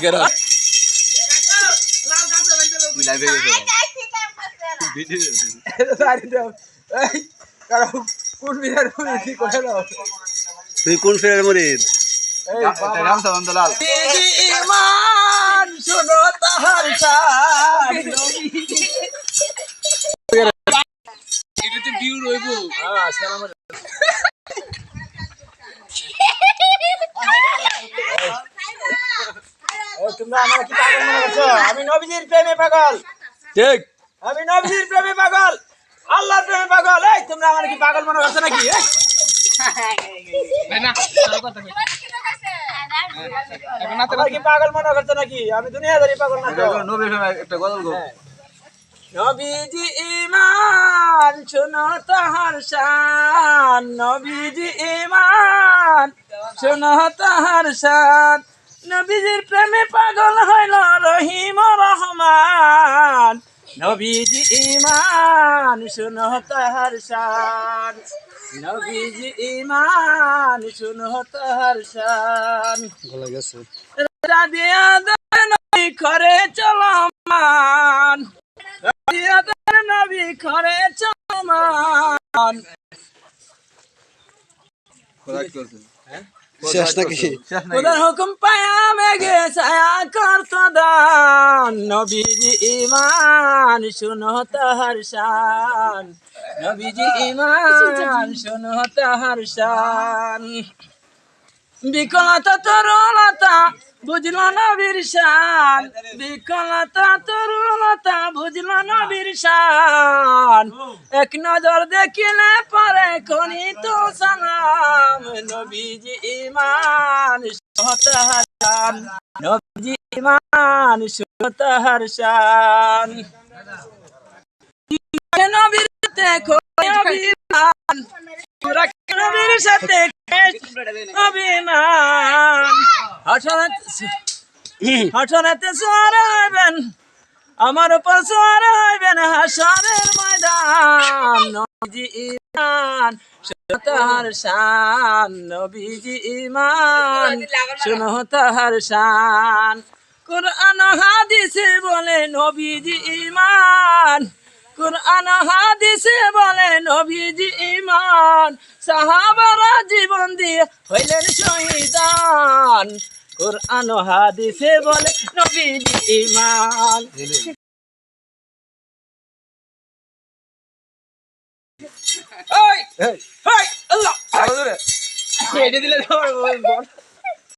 কেন তুই কোন ফেরার মরিদ ইমান শোনো তাহার শান এটাতে ভিউ রইব তোমরা আমার কি পাগল মনে করছো? আমি নবীজির প্রেমে পাগল, ঠিক আমি নবীজির প্রেমে পাগল, আল্লাহর প্রেমে পাগল। এই তোমরা আমার কি পাগল মনে করছো নাকি? আমার কি পাগল মনে করছো নাকি? আমি দুনিয়াদারি পাগল না তো। একটা গজল গো নবীজি ইমান শোনো তাহার শান, নবীজি ইমান শোনো তাহার শান। নবীজির প্রেমে পাগল হইল রহিম রহমান, নবীজি ইমান শোনো তাহার শান, নবীজি ইমান শোনো তাহার শান। গলা গেছে রাদিয়া নবী করে চলমান, রাদিয়াদার নবী করে চলমান। খোদা কি করছে শেষ নাকি খোদার হুকুম পায়া মেঘে ছায়া করতো দান, নবীজি ইমান শুনো তাহার শান, নবীজি ইমান শুনো তাহার শান। বিকলতা তরুণতা বুঝল নবীর শান, বিকলতা তরুণতা বুঝল নবীর শান। এক নজর দেখিলে পরে খনি তো সালাম, নবীজি ইমান তাহার শান, নবীজি ইমান তাহার শান। নবীর সাথে অভিমান, নবীর সাথে অভিমান। হাসরেতে সোয়ার হইবেন, আমার উপর সোয়ার হইবেন হাসরের ময়দান, নবীজি ইমান শুনো তাহার শান, নবীজি ইমান শুনো তাহার শান। কুরআন হাদিসে বলে নবীজি ইমান, কুরআন হাদিসে বলে নবীজি ইমান। সাহাবারা জীবন দিয়ে হইলেন শহীদান, কুরআন হাদিসে বলে নবীজি ইমান। এই এই আল্লাহ আরো জোরে এটা দিলে